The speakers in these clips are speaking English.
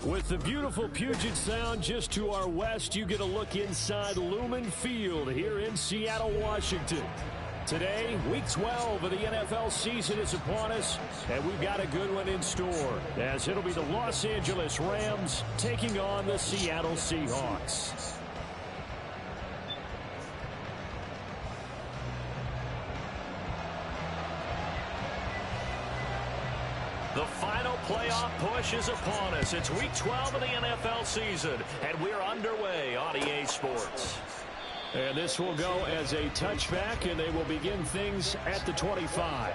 With the beautiful Puget Sound just to our west, you get a look inside Lumen Field here in Seattle, Washington. Today, Week 12 of the NFL season is upon us, and we've got a good one in store, as it'll be the Los Angeles Rams taking on the Seattle Seahawks. The final playoff push is upon us. It's Week 12 of the NFL season, and we're underway on EA Sports. And this will go as a touchback, and they will begin things at the 25.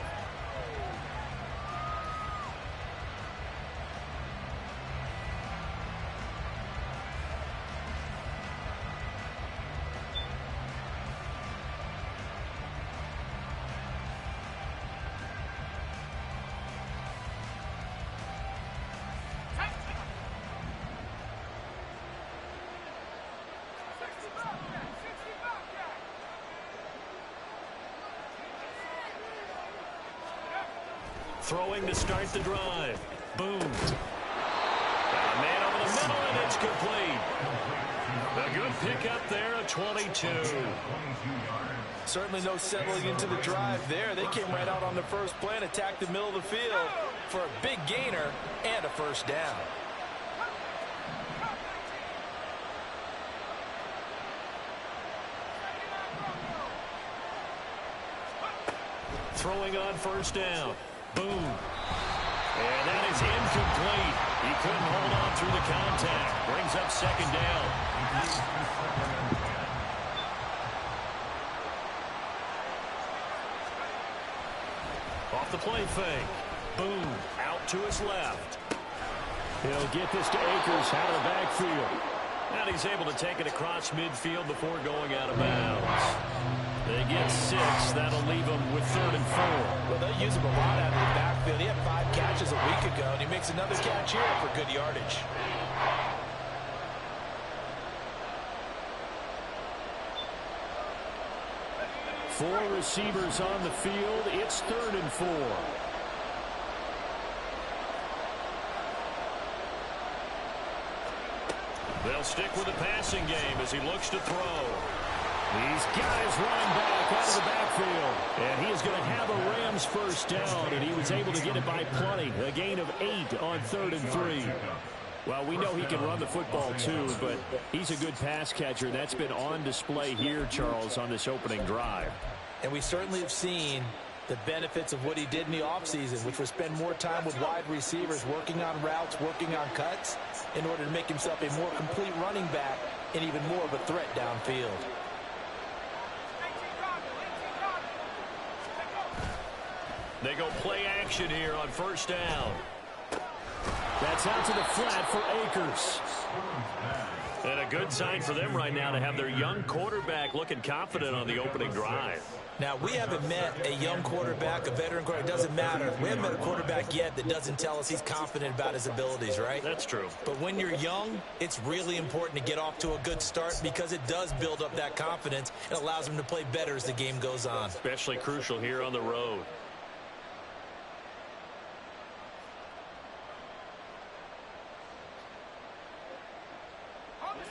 Throwing to start the drive. Boom. Got a man over the middle, and it's complete. A good pickup there, a 22. Certainly no settling into the drive there. They came right out on the first play and attacked the middle of the field for a big gainer and a first down. Throwing on first down. Boom. And that is incomplete. He couldn't hold on through the contact. Brings up second down. Off the play fake. Boom. Out to his left. He'll get this to Akers out of the backfield. And he's able to take it across midfield before going out of bounds. They get 6. That'll leave them with 3rd and 4. Well, they'll use him a lot out of the backfield. He had 5 catches a week ago, and he makes another catch here for good yardage. Four receivers on the field. It's 3rd and 4. They'll stick with the passing game as he looks to throw. He's got his running back out of the backfield. And he is going to have a Rams first down, and he was able to get it by plenty. A gain of 8 on 3rd and 3. Well, we know he can run the football too, but he's a good pass catcher. That's been on display here, Charles, on this opening drive. And we certainly have seen the benefits of what he did in the offseason, which was spend more time with wide receivers, working on routes, working on cuts, in order to make himself a more complete running back and even more of a threat downfield. They go play action here on first down. That's out to the flat for Akers. And a good sign for them right now to have their young quarterback looking confident on the opening drive. Now, we haven't met a young quarterback, a veteran quarterback. It doesn't matter. We haven't met a quarterback yet that doesn't tell us he's confident about his abilities, right? That's true. But when you're young, it's really important to get off to a good start because it does build up that confidence and allows him to play better as the game goes on. Especially crucial here on the road.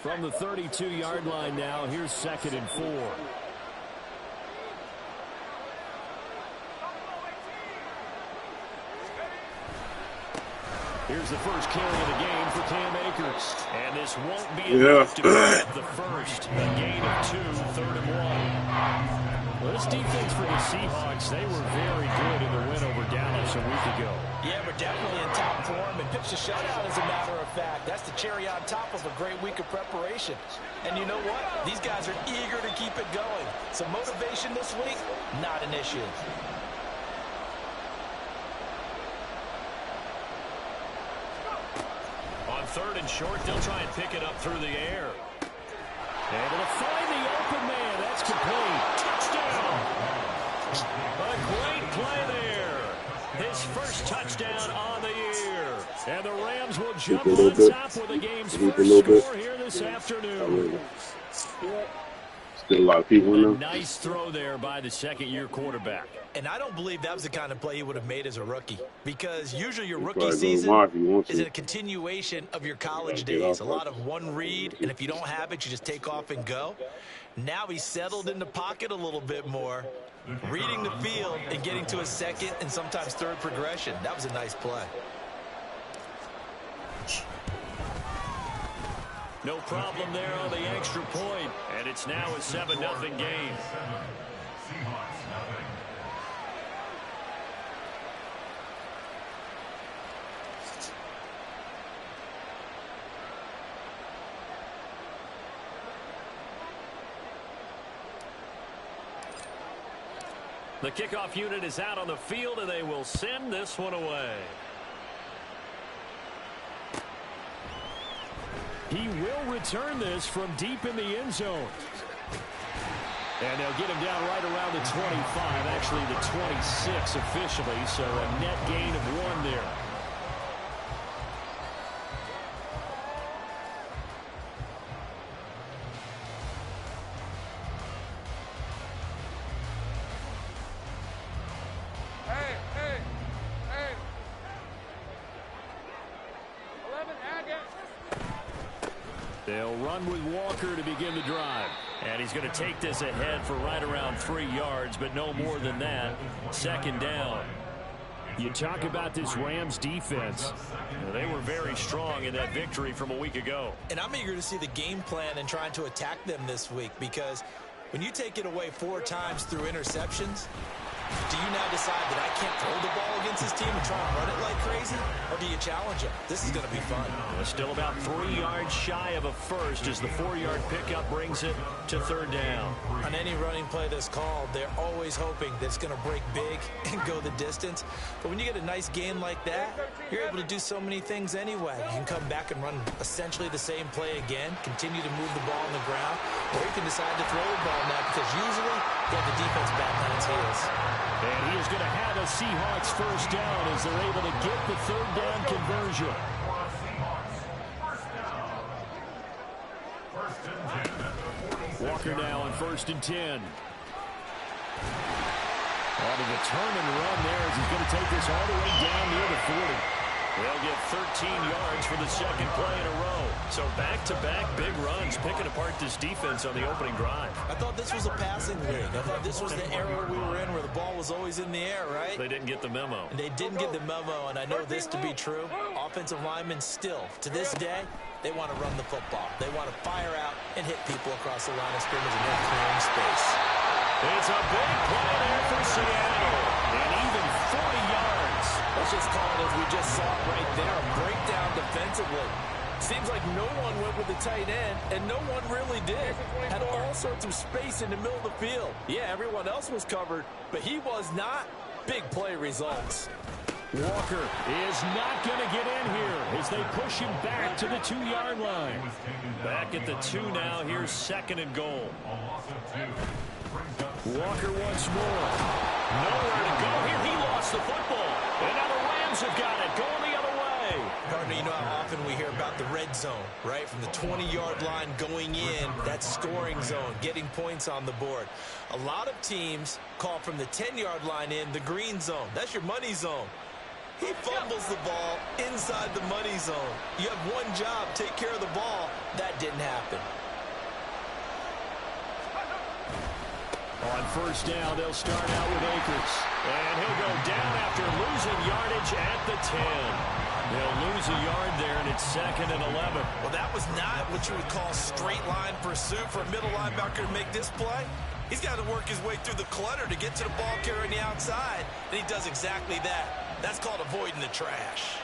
From the 32-yard line now, here's 2nd and 4. Here's the first carry of the game for Cam Akers. And this won't be enough to pick up the first. A gain of 2, 3rd and 1. Well, this defense for the Seahawks, they were very good in the win over Dallas a week ago. Yeah, we're definitely in top form and pitched a shutout, as a matter of fact. That's the cherry on top of a great week of preparation. And you know what? These guys are eager to keep it going. So motivation this week, not an issue. On 3rd and short, they'll try and pick it up through the air. Able to find the open man. That's complete. Touchdown. A great play there. His first touchdown on the year. And the Rams will jump on top with the game's first score here this afternoon. Still a lot of people in A them. nice throw there by the second-year quarterback. And I don't believe that was the kind of play he would have made as a rookie, because usually your rookie Go to season Mark if you want is to. a continuation of your college Get days. off A lot us. of one read, and if you don't have it, you just take off and go. Now he's settled in the pocket a little bit more, reading the field and getting to a second and sometimes third progression. That was a nice play. No problem there on the extra point, and it's now a 7-0 game. The kickoff unit is out on the field, and they will send this one away. He will return this from deep in the end zone. And they'll get him down right around the 25, actually the 26 officially, so a net gain of 1 there. They'll run with Walker to begin the drive. And he's going to take this ahead for right around 3 yards, but no more than that. Second down. You talk about this Rams defense. They were very strong in that victory from a week ago. And I'm eager to see the game plan and trying to attack them this week, because when you take it away 4 times through interceptions, do you now decide that I can't throw the ball against this team and try and run it like crazy? Or do you challenge them? This is going to be fun. Well, still about 3 yards shy of a first as the 4-yard pickup brings it to third down. On any running play that's called, they're always hoping that it's going to break big and go the distance. But when you get a nice game like that, you're able to do so many things anyway. You can come back and run essentially the same play again, continue to move the ball on the ground, or you can decide to throw the ball now, because usually you have the defense back on its heels. And he is going to have a Seahawks first down as they're able to get the third down conversion. Walker now on 1st and 10. On a determined run there as he's going to take this all the way down near the 40. They'll get 13 yards for the second play in a row. So back-to-back big runs, picking apart this defense on the opening drive. I thought this was a passing league. I thought this was the era we were in where the ball was always in the air, right? They didn't get the memo. And they didn't get the memo, and I know this to be true. Offensive linemen still, to this day, they want to run the football. They want to fire out and hit people across the line of scrimmage, and they're clearing space. It's a big play there for Seattle. And even 40 yards. Let's just call it as we just saw it right there, a breakdown defensively. Seems like no one went with the tight end, and no one really did. Had all sorts of space in the middle of the field. Yeah, everyone else was covered, but he was not. Big play results. Walker is not going to get in here as they push him back to the 2-yard line. Back at the 2 now. Here's 2nd and goal. Walker once more. Nowhere to go here. He lost the football. And now the Rams have got it. Going the other way. Partner, you know how often we hear about the red zone, right? From the 20-yard line going in, that scoring zone, getting points on the board. A lot of teams call from the 10-yard line in the green zone. That's your money zone. He fumbles the ball inside the money zone. You have one job, take care of the ball. That didn't happen. On 1st down, they'll start out with Akers. And he'll go down after losing yardage at the 10. They'll lose a yard there, and it's 2nd and 11. Well, that was not what you would call straight line pursuit for a middle linebacker to make this play. He's got to work his way through the clutter to get to the ball carrier on the outside, and he does exactly that. That's called avoiding the trash.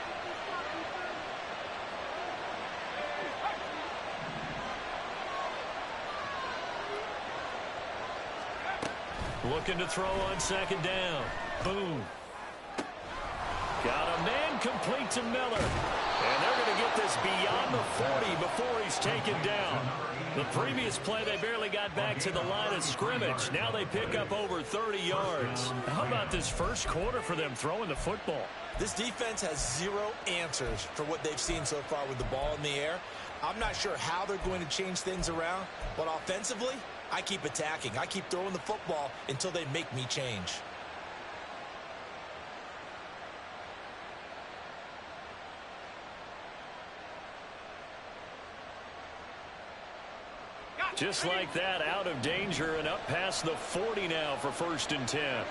Looking to throw on 2nd down. Boom. Got a man complete to Miller. And they're going to get this beyond the 40 before he's taken down. The previous play, they barely got back to the line of scrimmage. Now they pick up over 30 yards. How about this first quarter for them throwing the football? This defense has 0 answers for what they've seen so far with the ball in the air. I'm not sure how they're going to change things around, but offensively, I keep attacking. I keep throwing the football until they make me change. Just like that, out of danger and up past the 40 now for 1st and 10.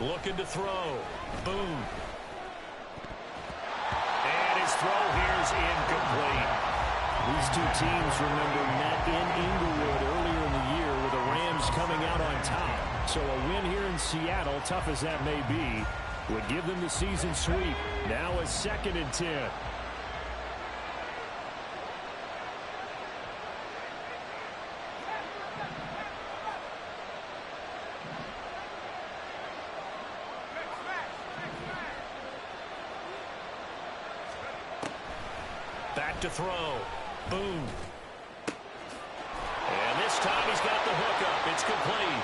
Looking to throw. Boom. And his throw here is incomplete. These two teams, remember, met in Inglewood earlier in the year with the Rams coming out on top. So a win here in Seattle, tough as that may be, would give them the season sweep. Now a 2nd and 10. Back to throw. Boom. And this time he's got the hook up. It's complete.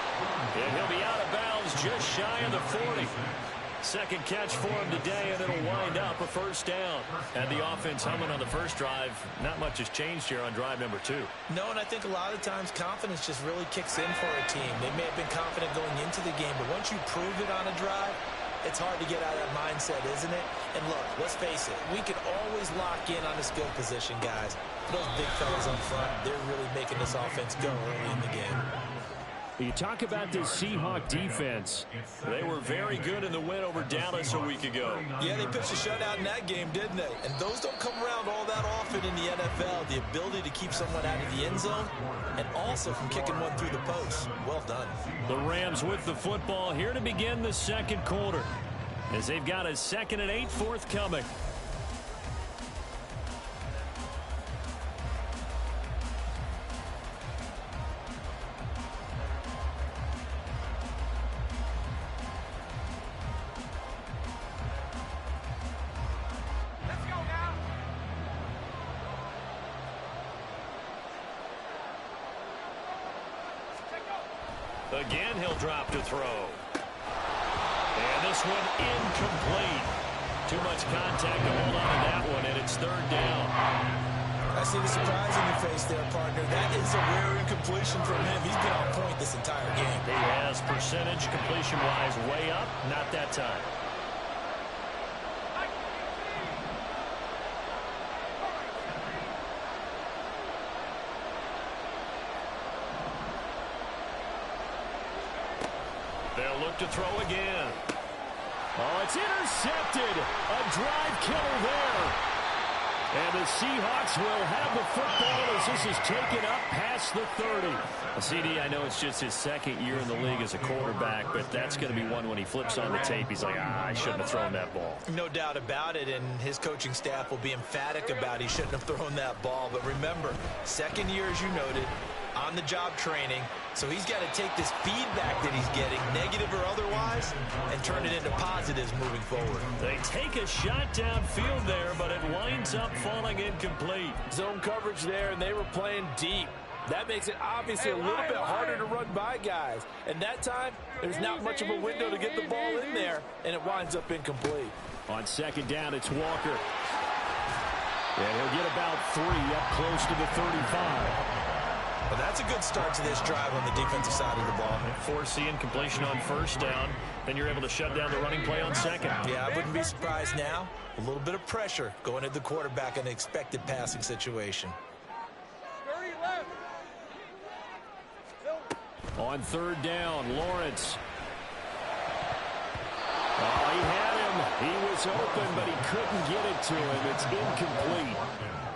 And he'll be out of bounds just shy of the 40. Second catch for him today, and it'll wind up a 1st down. And the offense humming on the first drive. Not much has changed here on drive number 2. No, and I think a lot of times confidence just really kicks in for a team. They may have been confident going into the game, but once you prove it on a drive, it's hard to get out of that mindset, isn't it? And look, let's face it, we can always lock in on the skill position, guys. Those big fellas up front, they're really making this offense go early in the game. You talk about this Seahawk defense. They were very good in the win over Dallas a week ago. Yeah, they pitched a shutout in that game, didn't they? And those don't come around all that often in the NFL. The ability to keep someone out of the end zone and also from kicking one through the post. Well done. The Rams with the football here to begin the 2nd quarter, as they've got a 2nd and 8 forthcoming. Again, he'll drop to throw. And this one incomplete. Too much contact to hold on to that one, and it's 3rd down. I see the surprise in your face there, partner. That is a rare incompletion from him. He's been on point this entire game. He has percentage completion-wise way up. Not that time. They'll look to throw again. Oh, it's intercepted. A drive killer there. And the Seahawks will have the football as this is taken up past the 30. CD, I know it's just his 2nd year in the league as a quarterback, but that's going to be one when he flips on the tape. He's like, I shouldn't have thrown that ball. No doubt about it, and his coaching staff will be emphatic about he shouldn't have thrown that ball. But remember, 2nd year, as you noted, on-the-job training, so he's got to take this feedback that he's getting, negative or otherwise, and turn it into positives moving forward. They take a shot downfield there, but it winds up falling incomplete. Zone coverage there, and they were playing deep. That makes it obviously a little bit harder to run by guys. And that time, there's not much of a window to get the ball in there, and it winds up incomplete. On 2nd down, it's Walker. And he'll get about 3 up close to the 35. Well, that's a good start to this drive on the defensive side of the ball. Force the incompletion on 1st down. Then you're able to shut down the running play on 2nd. Yeah, I wouldn't be surprised now. A little bit of pressure going at the quarterback in an expected passing situation. On 3rd down, Lawrence. Oh, he had him. He was open, but he couldn't get it to him. It's incomplete.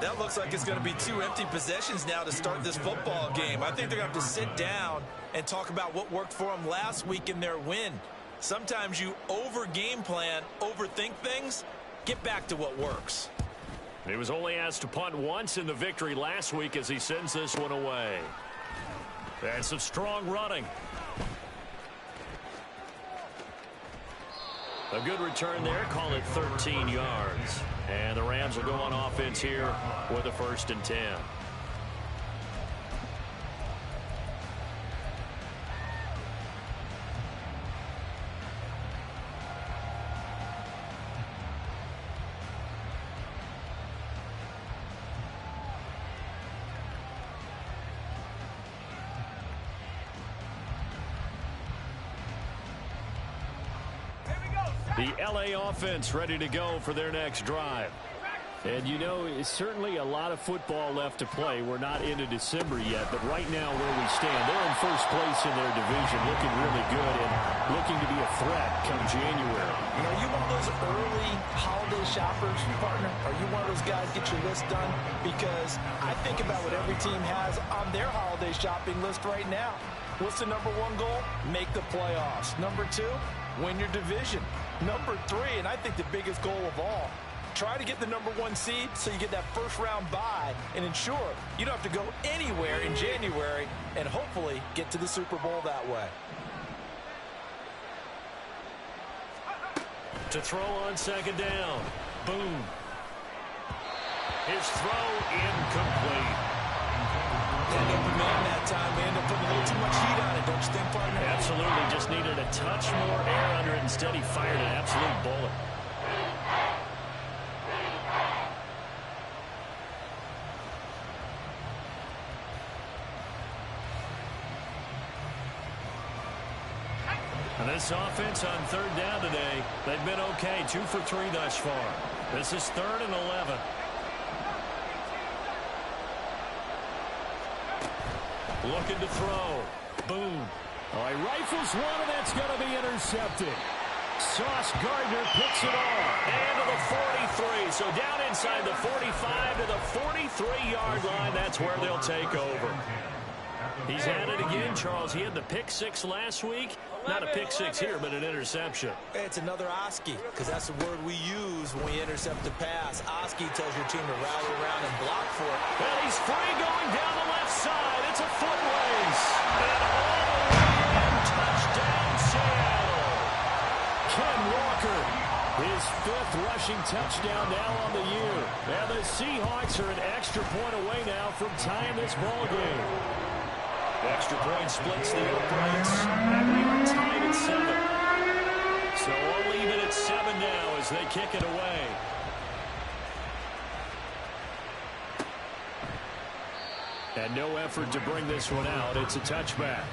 That looks like it's going to be 2 empty possessions now to start this football game. I think they're going to have to sit down and talk about what worked for them last week in their win. Sometimes you over-game plan, overthink things. Get back to what works. He was only asked to punt once in the victory last week as he sends this one away. And some strong running. A good return there. Call it 13 yards. And the Rams will go on offense here with a 1st and 10. The LA offense ready to go for their next drive. And you know, it's certainly a lot of football left to play. We're not into December yet, but right now where we stand, they're in first place in their division, looking really good and looking to be a threat come January. You know, are you one of those early holiday shoppers, partner? Are you one of those guys get your list done? Because I think about what every team has on their holiday shopping list right now. What's the #1 goal? Make the playoffs. #2, win your division. #3, and I think the biggest goal of all, try to get the #1 seed so you get that first-round bye and ensure you don't have to go anywhere in January and hopefully get to the Super Bowl that way. To throw on 2nd down. Boom. His throw incomplete. End up the man that time. They end up putting a little too much heat on it, don't you think, partner? Absolutely. Just needed a touch more air under it. Instead, he fired an absolute bullet. And this offense on 3rd down today, they've been okay. 2 for 3 thus far. This is 3rd and 11. Looking to throw. Boom. Oh, he rifles one, and that's going to be intercepted. Sauce Gardner picks it off. And to the 43. So down inside the 45 to the 43-yard line. That's where they'll take over. He's at it again, Charles. He had the pick 6 last week. Not a pick 6 here, but an interception. It's another Oski, because that's the word we use when we intercept a pass. Oski tells your team to rally around and block for it. Well, he's free going down the left side. It's a foot race. And all the way in, touchdown, Seattle. Ken Walker, his 5th rushing touchdown now on the year. And the Seahawks are an extra point away now from tying this ball game. Extra point splits the uprights, and we are tied at 7. So we'll leave it at 7 now as they kick it away. And no effort to bring this one out. It's a touchback.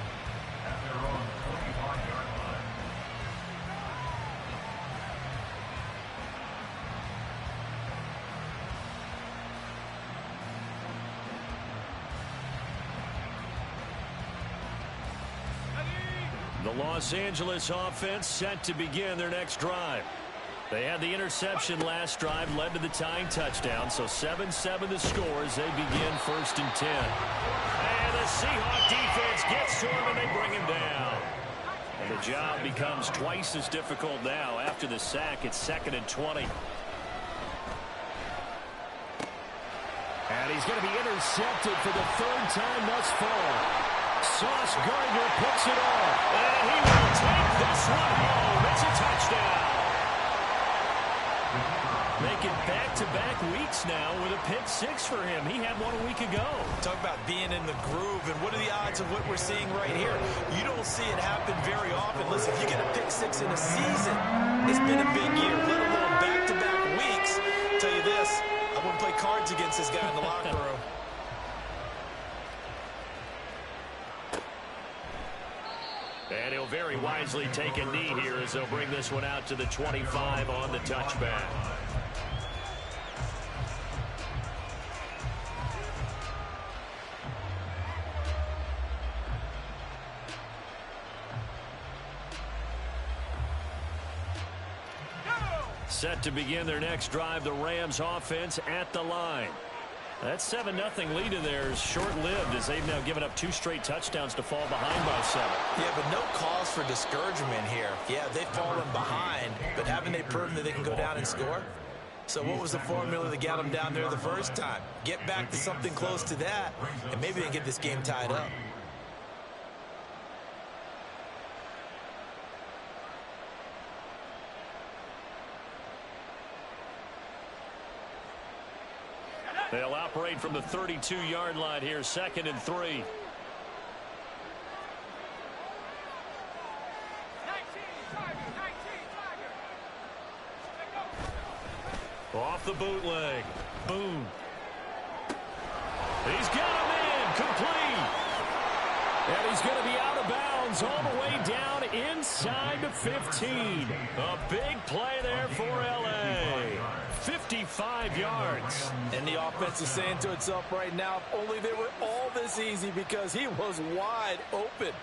The Los Angeles offense set to begin their next drive. They had the interception last drive, led to the tying touchdown, so 7-7 the score as they begin 1st and 10. And the Seahawk defense gets to him, and they bring him down. And the job becomes twice as difficult now. After the sack, it's 2nd and 20. And he's going to be intercepted for the 3rd time thus far. Sauce Gardner picks it off, and he will take this one home. It's a touchdown. Making back-to-back weeks now with a pick 6 for him. He had one a week ago. Talk about being in the groove, and what are the odds of what we're seeing right here? You don't see it happen very often. Listen, if you get a pick 6 in a season, it's been a big year, let alone back-to-back weeks. I'll tell you this, I wouldn't play cards against this guy in the locker room. And he'll very wisely take a knee here as they'll bring this one out to the 25 on the touchback. Set to begin their next drive, the Rams offense at the line. That 7-0 lead in there is short-lived as they've now given up 2 straight touchdowns to fall behind by 7. Yeah, but no cause for discouragement here. Yeah, they've fallen behind, but haven't they proven that they can go down and score? So what was the formula that got them down there the first time? Get back to something close to that, and maybe they can get this game tied up. They'll operate from the 32-yard line here, 2nd and 3. Off the bootleg. Boone. He's got him in. Complete. And he's going to be out of bounds all the way down inside the 15. A big play there for L.A. 55 yards. And the offense is saying to itself right now, if only they were all this easy, because he was wide open.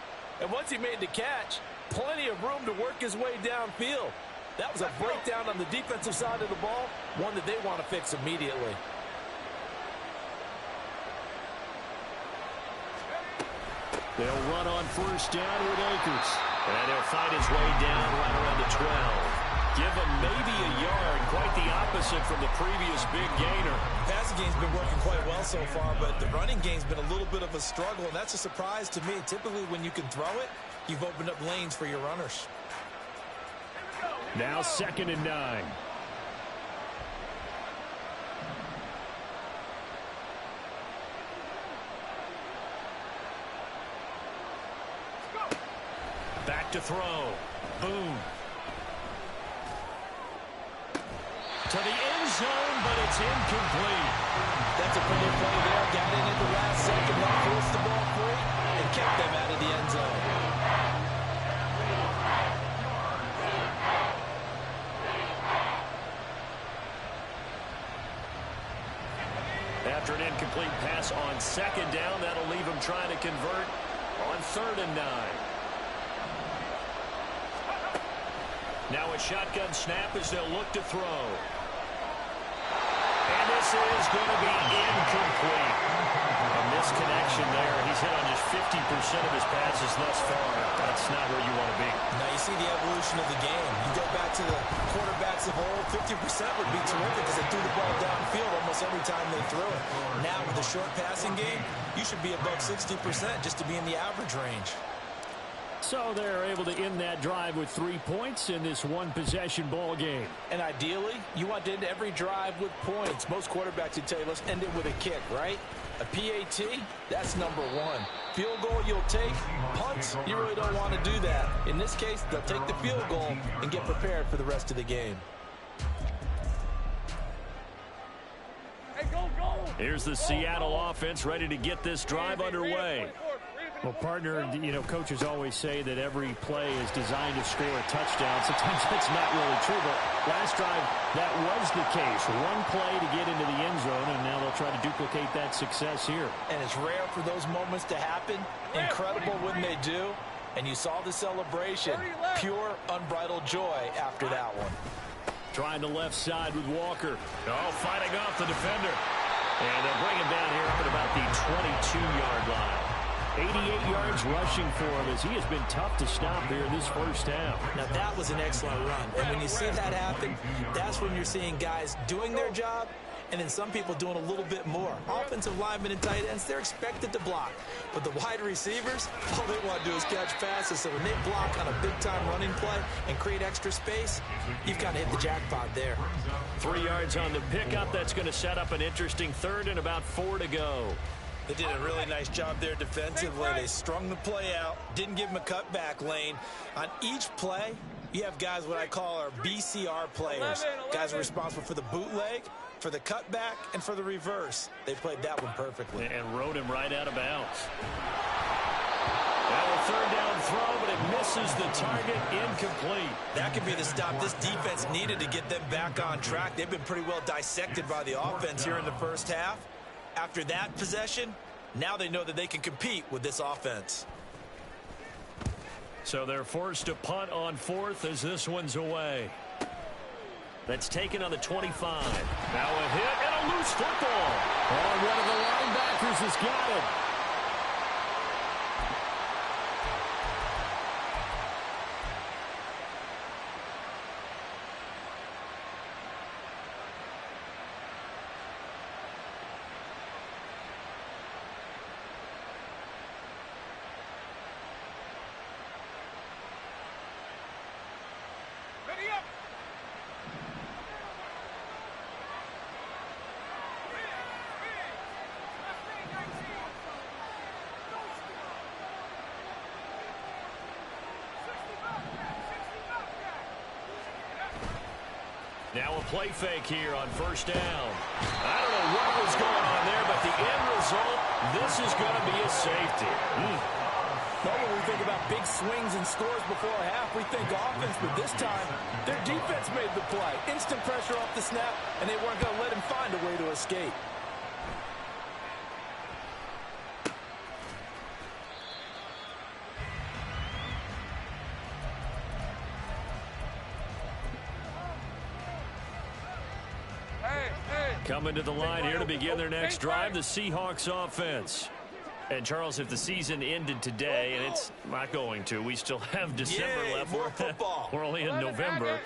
And once he made the catch, plenty of room to work his way downfield. That was a breakdown on the defensive side of the ball, one that they want to fix immediately. They'll run on 1st down with Akers. And he'll fight his way down right around the 12. Give him maybe a yard. Quite the opposite from the previous big gainer. The passing game's been working quite well so far, but the running game's been a little bit of a struggle, and that's a surprise to me. Typically, when you can throw it, you've opened up lanes for your runners. Now 2nd and 9. Back to throw. Boone. To the end zone, but it's incomplete. That's a pretty play there. Got in at the last second, then forced the ball free, and kept them out of the end zone. After an incomplete pass on 2nd down, that'll leave him trying to convert on 3rd and 9. Now a shotgun snap as they'll look to throw. And this is going to be incomplete. A misconnection there. He's hit on just 50% of his passes thus far. That's not where you want to be. Now you see the evolution of the game. You go back to the quarterbacks of old, 50% would be terrific because they threw the ball downfield almost every time they threw it. Now with the short passing game, you should be above 60% just to be in the average range. So they're able to end that drive with 3 points in this one-possession ball game. And ideally, you want to end every drive with points. Most quarterbacks would tell you, let's end it with a kick, right? A PAT, that's number 1. Field goal you'll take. Punts, you really don't want to do that. In this case, they'll take the field goal and get prepared for the rest of the game. Here's the Seattle offense ready to get this drive underway. Well, partner, you know, coaches always say that every play is designed to score a touchdown. Sometimes that's not really true, but last drive, that was the case. One play to get into the end zone, and now they'll try to duplicate that success here. And it's rare for those moments to happen. Incredible when they do. And you saw the celebration. Pure, unbridled joy after that one. Trying the left side with Walker. Oh, fighting off the defender. And they'll bring him down here up at about the 22-yard line. 88 yards rushing for him as he has been tough to stop here in this first half. Now, that was an excellent run. And when you see that happen, that's when you're seeing guys doing their job and then some people doing a little bit more. Offensive linemen and tight ends, they're expected to block. But the wide receivers, all they want to do is catch passes. So when they block on a big-time running play and create extra space, you've got to hit the jackpot there. 3 yards on the pickup. That's going to set up an interesting 3rd and about 4 to go. They did a really nice job there defensively. They strung the play out, didn't give them a cutback lane. On each play, you have guys what I call our BCR players. Guys are responsible for the bootleg, for the cutback, and for the reverse. They played that one perfectly. And rode him right out of bounds. Now a 3rd down throw, but it misses the target, incomplete. That could be the stop this defense needed to get them back on track. They've been pretty well dissected by the offense here in the first half. After that possession, now they know that they can compete with this offense. So they're forced to punt on 4th as this one's away. That's taken on the 25. Now a hit and a loose football. Oh, one of the linebackers has got it. Now a play fake here on first down. I don't know what was going on there, but the end result, this is going to be a safety. Well, when we think about big swings and scores before a half, we think offense, but this time, their defense made the play. Instant pressure off the snap, and they weren't going to let him find a way to escape. Coming to the line here to begin their next drive, the Seahawks offense. And, Charles, if the season ended today, and it's not going to, we still have December left. More football. We're only in November.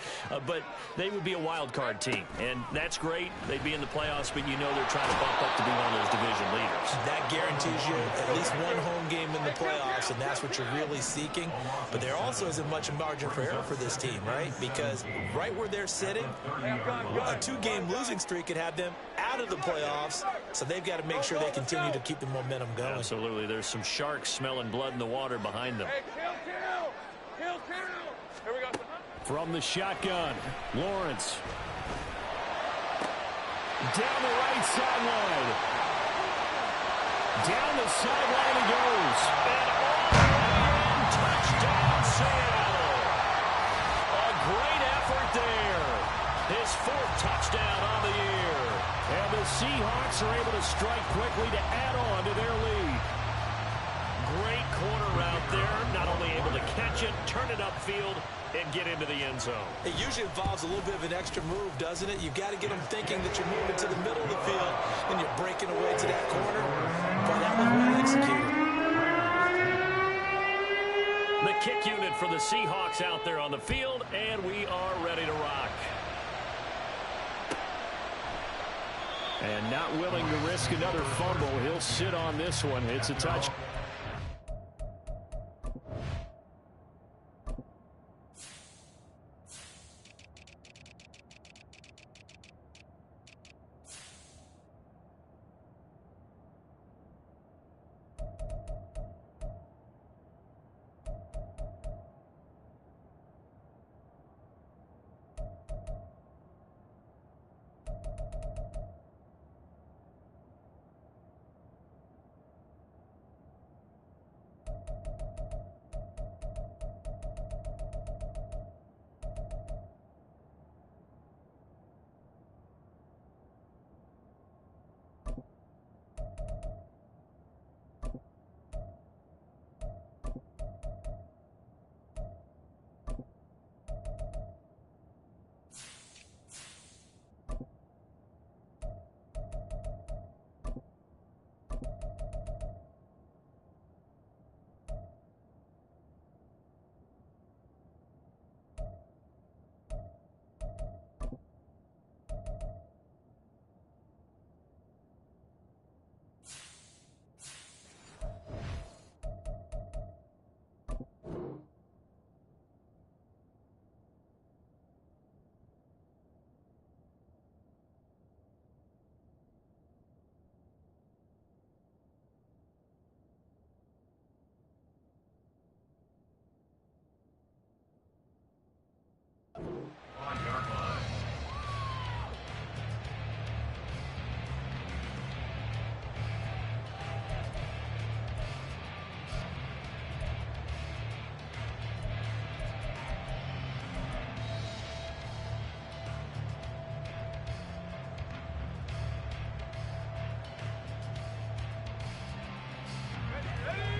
But they would be a wild card team, and that's great. They'd be in the playoffs, but you know they're trying to bump up to be one of those division leaders. That guarantees you at least one home game in the playoffs, and that's what you're really seeking. But there also isn't much margin for error for this team, right? Because right where they're sitting, a two-game losing streak could have them out of the playoffs, so they've got to make sure they continue to keep the momentum going. Absolutely. There's some sharks smelling blood in the water behind them. Hey, kill. Here we go. From the shotgun, Lawrence. Down the right sideline. Down the sideline he goes. And all the way in, touchdown Seattle. A great effort there. His fourth touchdown on the year. And the Seahawks are able to strike quickly to add on to their lead. Great corner route there. Not only able to catch it, turn it upfield, and get into the end zone. It usually involves a little bit of an extra move, doesn't it? You've got to get them thinking that you're moving to the middle of the field and you're breaking away to that corner. But that was well executed. The kick unit for the Seahawks out there on the field, and we are ready to rock. And not willing to risk another fumble. He'll sit on this one. It's a touch.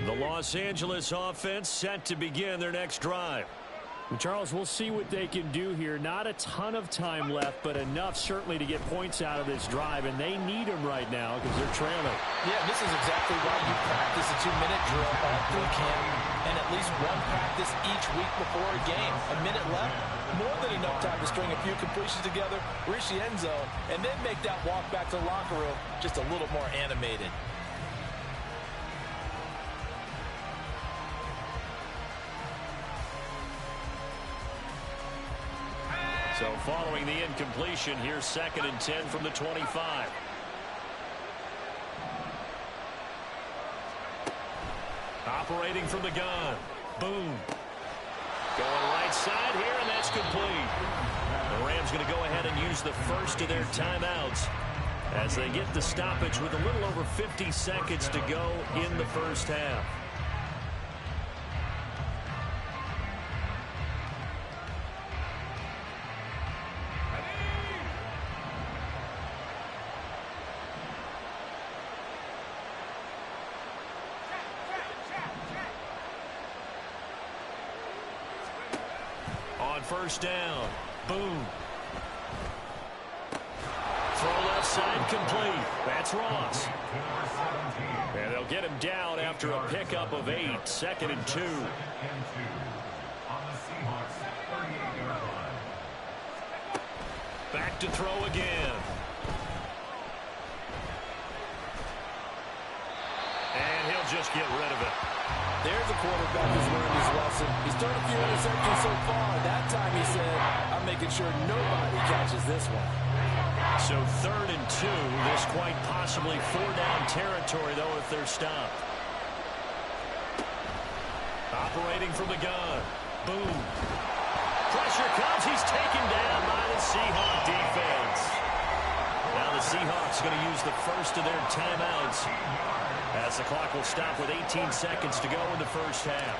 The Los Angeles offense set to begin their next drive. Well, Charles, we'll see what they can do here. Not a ton of time left, but enough certainly to get points out of this drive, and they need them right now because they're trailing. Yeah, this is exactly why you practice a 2-minute drill all through camp and at least one practice each week before a game. A minute left, more than enough time to string a few completions together, reach the end zone, and then make that walk back to the locker room just a little more animated. So following the incompletion, here's 2nd and 10 from the 25. Operating from the gun. Boom. Going right side here, and that's complete. The Rams going to go ahead and use the first of their timeouts as they get the stoppage with a little over 50 seconds to go in the first half. On first down, boom. Throw left side complete. That's Ross. And they'll get him down after a pickup of 8. 2nd and 2. Back to throw again. And he'll just get rid of it. There's a quarterback who's learned his lesson. He's thrown a few interceptions so far. That time he said, I'm making sure nobody catches this one. So 3rd and 2. This quite possibly 4-down territory, though, if they're stopped. Operating from the gun. Boom. Pressure comes. He's taken down by the Seahawk defense. Now the Seahawks going to use the first of their timeouts as the clock will stop with 18 seconds to go in the first half.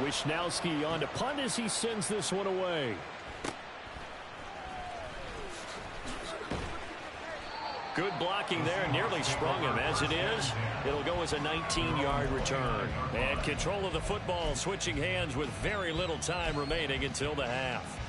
Wisnowski on to punt as he sends this one away. Good blocking there, nearly sprung him. As it is, it'll go as a 19-yard return. And control of the football switching hands with very little time remaining until the half.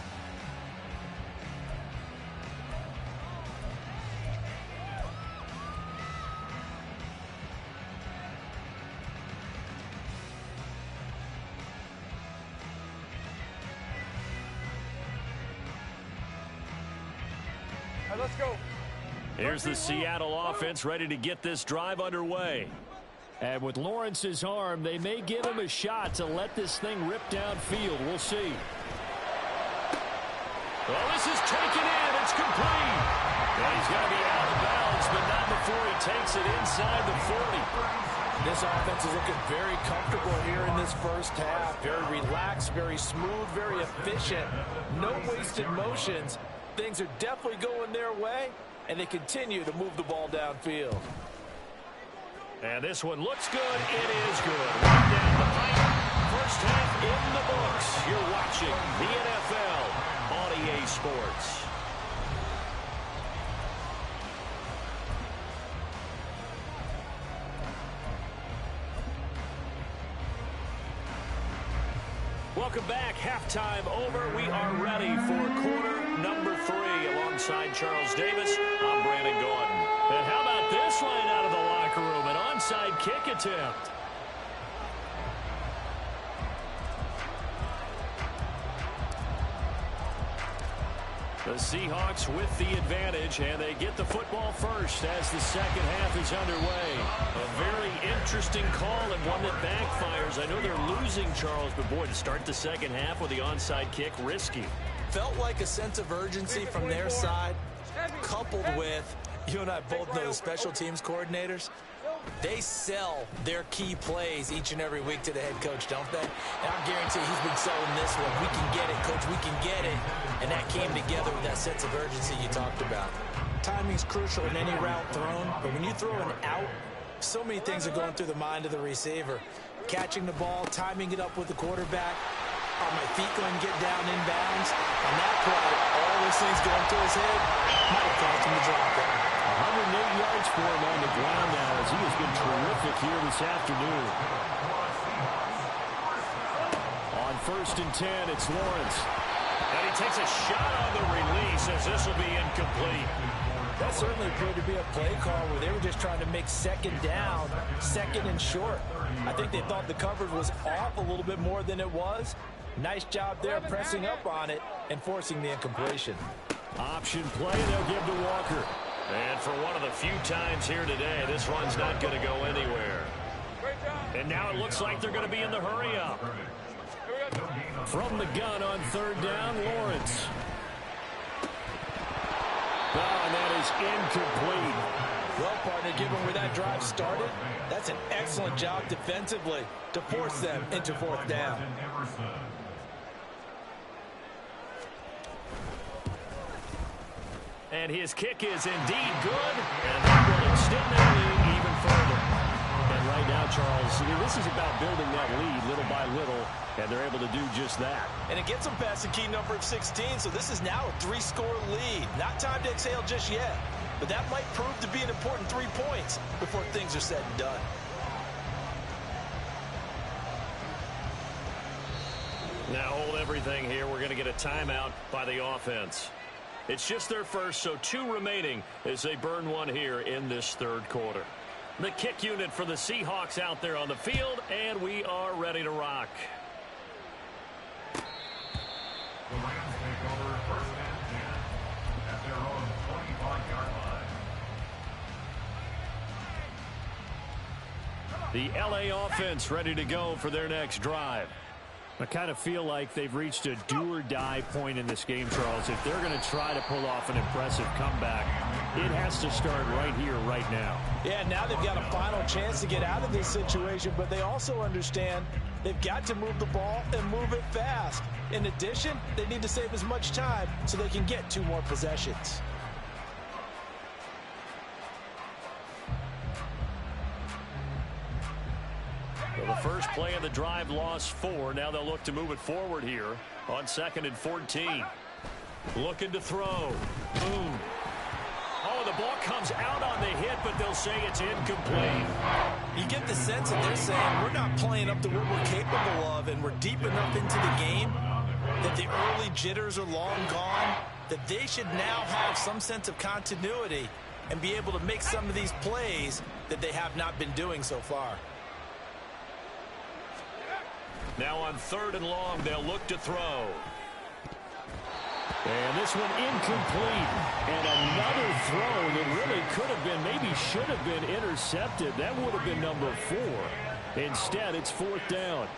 All right, let's go. Here's the Seattle offense ready to get this drive underway. And with Lawrence's arm, they may give him a shot to let this thing rip downfield. We'll see. Well, this is taken in. It's complete. And he's going to be out of bounds, but not before he takes it inside the 40. This offense is looking very comfortable here in this first half. Very relaxed, very smooth, very efficient. No wasted motions. Things are definitely going their way, and they continue to move the ball downfield. And this one looks good. It is good. Right down the pipe. First half in the books. You're watching the NFL on EA Sports. Welcome back. Halftime over. We are ready for quarter number 3. Alongside Charles Davis, I'm Brandon Gordon. And how about this line out of the locker room? An onside kick attempt. The Seahawks with the advantage, and they get the football first as the second half is underway. A very interesting call and one that backfires. I know they're losing, Charles, but boy, to start the second half with the onside kick, risky. Felt like a sense of urgency from their side, coupled with, you and I both know the special teams coordinators. They sell their key plays each and every week to the head coach, don't they? And I guarantee he's been selling this one. We can get it, coach. We can get it. And that came together with that sense of urgency you talked about. Timing's crucial in any route thrown, but when you throw an out, so many things are going through the mind of the receiver. Catching the ball, timing it up with the quarterback. Are my feet going to get down inbounds? On that play, all those things going through his head might have caused him to drop it. 108 yards for him on the ground now as he has been terrific here this afternoon. On 1st and 10, it's Lawrence. And he takes a shot on the release as this will be incomplete. That certainly appeared to be a play call where they were just trying to make second down, second and short. I think they thought the coverage was off a little bit more than it was. Nice job there pressing up on it and forcing the incompletion. Option play, they'll give to Walker. And for one of the few times here today, this run's not going to go anywhere. And now it looks like they're going to be in the hurry-up. From the gun on 3rd down, Lawrence. And that is incomplete. Well, partner, given where that drive started, that's an excellent job defensively to force them into 4th down. And his kick is indeed good, and that will extend their lead even further. And right now, Charles, this is about building that lead little by little, and they're able to do just that. And it gets them past the key number of 16, so this is now a 3-score lead. Not time to exhale just yet, but that might prove to be an important 3 points before things are said and done. Now hold everything here. We're going to get a timeout by the offense. It's just their first, so 2 remaining as they burn one here in this third quarter. The kick unit for the Seahawks out there on the field, and we are ready to rock. The Rams take over first and 10 at their own 25-yard line. The LA offense ready to go for their next drive. I kind of feel like they've reached a do-or-die point in this game, Charles. If they're going to try to pull off an impressive comeback, it has to start right here, right now. Yeah, now they've got a final chance to get out of this situation, but they also understand they've got to move the ball and move it fast. In addition, they need to save as much time so they can get 2 more possessions. Well, the first play of the drive lost 4. Now they'll look to move it forward here on 2nd and 14. Looking to throw. Boom. Oh, the ball comes out on the hit, but they'll say it's incomplete. You get the sense that they're saying we're not playing up to what we're capable of, and we're deep enough into the game that the early jitters are long gone, that they should now have some sense of continuity and be able to make some of these plays that they have not been doing so far. Now on 3rd and long, they'll look to throw. And this one incomplete. And another throw that really could have been, maybe should have been intercepted. That would have been number 4. Instead, it's 4th down.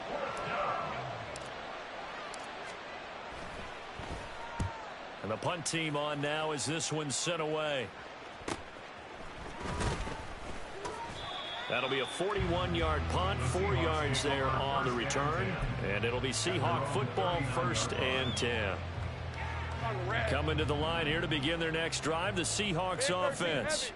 And the punt team on now as this one's sent away. That'll be a 41-yard punt, 4 yards there on the return. And it'll be Seahawk football, 1st and 10. Coming to the line here to begin their next drive, the Seahawks offense.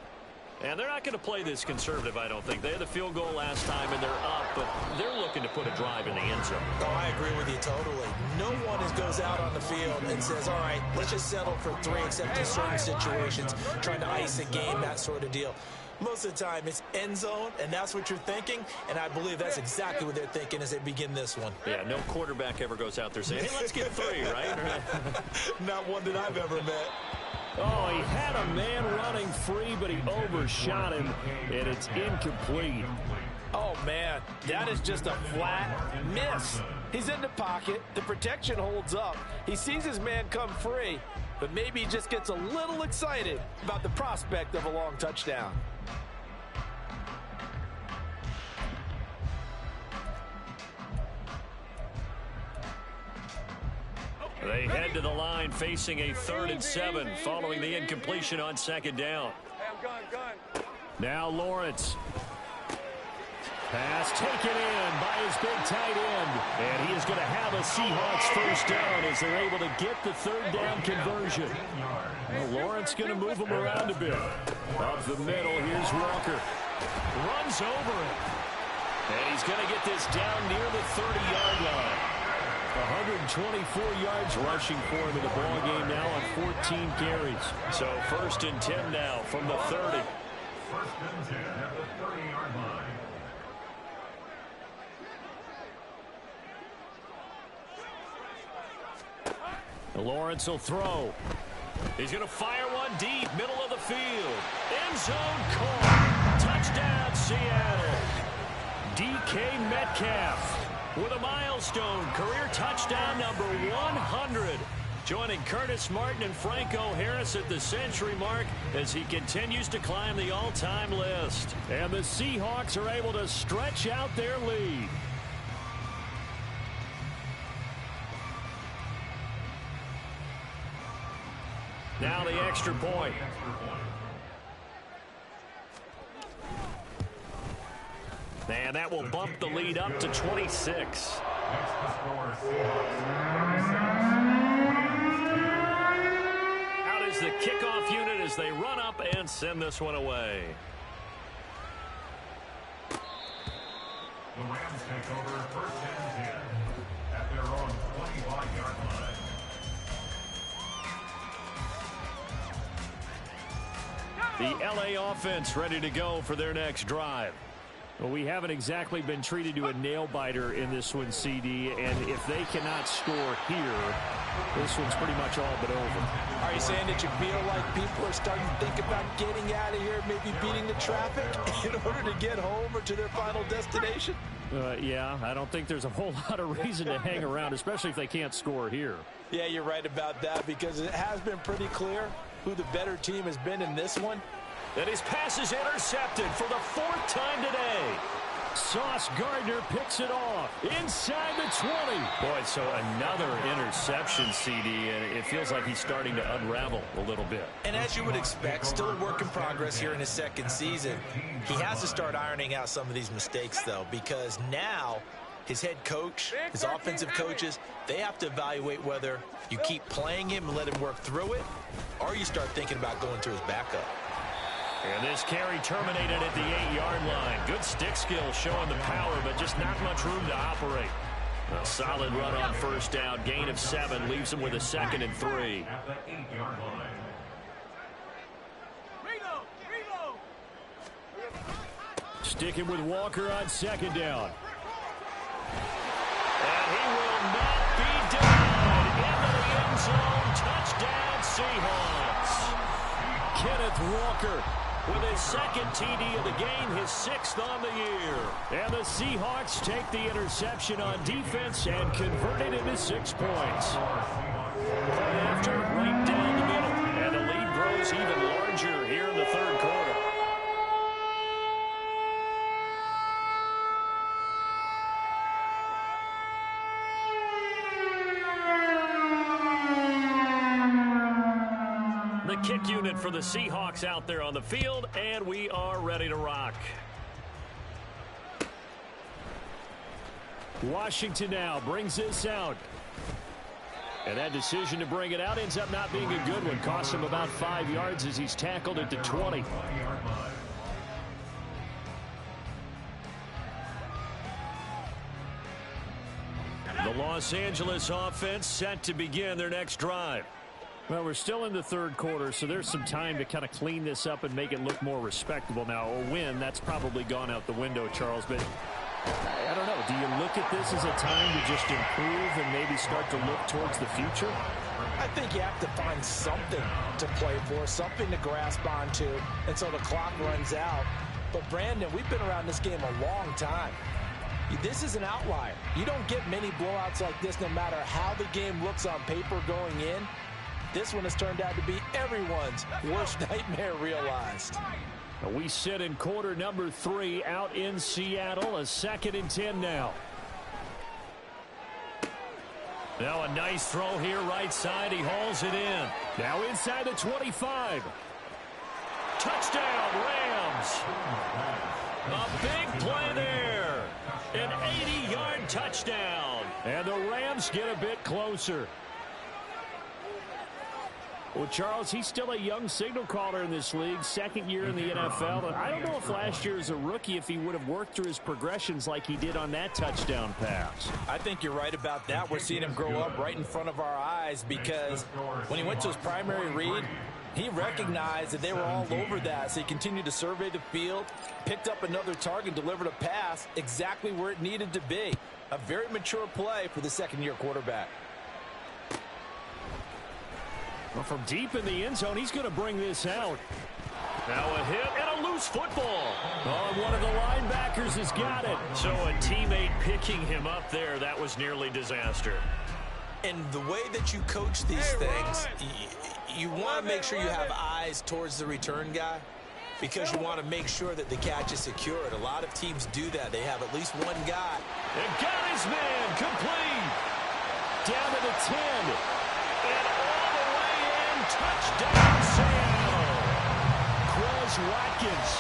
And they're not going to play this conservative, I don't think. They had the field goal last time, and they're up, but they're looking to put a drive in the end zone. Oh, I agree with you totally. No one goes out on the field and says, all right, let's just settle for 3, except in certain situations, trying to ice a game, that sort of deal. Most of the time, it's end zone, and that's what you're thinking, and I believe that's exactly what they're thinking as they begin this one. Yeah, no quarterback ever goes out there saying, hey, let's get 3, right? Not one that I've ever met. Oh, he had a man running free, but he overshot him, and it's incomplete. Oh, man, that is just a flat miss. He's in the pocket. The protection holds up. He sees his man come free, but maybe he just gets a little excited about the prospect of a long touchdown. They head to the line facing a 3rd and 7 following the incompletion on 2nd down. Gun. Now Lawrence. Pass taken in by his big tight end. And he is going to have a Seahawks 1st down as they're able to get the 3rd down conversion. Well, Lawrence going to move him around a bit. Up the middle, here's Walker. Runs over it. And he's going to get this down near the 30-yard line. 124 yards rushing for him in the ball game now on 14 carries. So 1st and 10 now from the 30. 1st and 10 at the 30-yard line. Lawrence will throw. He's going to fire one deep, middle of the field. End zone caught. Touchdown, Seattle. DK Metcalf with a milestone career touchdown number 100. Joining Curtis Martin and Franco Harris at the century mark as he continues to climb the all-time list. And the Seahawks are able to stretch out their lead. Now the extra point. And that will bump the lead up to 26. Out is the kickoff unit as they run up and send this one away. The Rams take over first and 10 at their own 25-yard line. The LA offense ready to go for their next drive. Well, we haven't exactly been treated to a nail-biter in this one, CD, and if they cannot score here, this one's pretty much all but over. Are you saying that you feel like people are starting to think about getting out of here, maybe beating the traffic in order to get home or to their final destination? Yeah, I don't think there's a whole lot of reason to hang around, especially if they can't score here. Yeah, you're right about that, because it has been pretty clear who the better team has been in this one. And his pass is intercepted for the 4th time today. Sauce Gardner picks it off inside the 20. Boy, so another interception, CD, and it feels like he's starting to unravel a little bit. And as you would expect, still a work in progress here in his second season. He has to start ironing out some of these mistakes, though, because now his head coach, his offensive coaches, they have to evaluate whether you keep playing him and let him work through it, or you start thinking about going to his backup. And this carry terminated at the 8-yard line. Good stick skill showing the power, but just not much room to operate. A solid run on first down. Gain of 7 leaves him with a 2nd and 3. At the 8-yard line. Sticking with Walker on 2nd down. And he will not be denied. Into the end zone. Touchdown, Seahawks. Kenneth Walker with his 2nd TD of the game, his 6th on the year. And the Seahawks take the interception on defense and convert it into 6 points. Right after, right down the middle. And the lead grows even larger here in the 3rd quarter. The kick unit for the Seahawks out there on the field, and we are ready to rock. Washington now brings this out. And that decision to bring it out ends up not being a good one. Costs him about 5 yards as he's tackled at the 20. The Los Angeles offense set to begin their next drive. Well, we're still in the 3rd quarter, so there's some time to kind of clean this up and make it look more respectable. Now, a win, that's probably gone out the window, Charles, but I don't know. Do you look at this as a time to just improve and maybe start to look towards the future? I think you have to find something to play for, something to grasp onto until the clock runs out. But, Brandon, we've been around this game a long time. This is an outlier. You don't get many blowouts like this no matter how the game looks on paper going in. This one has turned out to be everyone's worst nightmare realized. We sit in quarter number 3 out in Seattle. A 2nd and 10 now. Now a nice throw here right side. He hauls it in. Now inside the 25. Touchdown, Rams. A big play there. An 80-yard touchdown. And the Rams get a bit closer. Well, Charles, he's still a young signal caller in this league, 2nd year in the NFL. And I don't know if last year as a rookie, if he would have worked through his progressions like he did on that touchdown pass. I think you're right about that. We're seeing him grow up right in front of our eyes, because when he went to his primary read, he recognized that they were all over that. So he continued to survey the field, picked up another target, delivered a pass exactly where it needed to be. A very mature play for the 2nd-year quarterback. Well, from deep in the end zone, he's going to bring this out. Now a hit and a loose football. Oh, one of the linebackers has got it. So a teammate picking him up there, that was nearly disaster. And the way that you coach these things, you want to make sure you have eyes towards the return guy, because you want to make sure that the catch is secured. A lot of teams do that. They have at least one guy. And got his man complete. Down to the 10. And all the way in. Touchdown, Seattle. Quez Watkins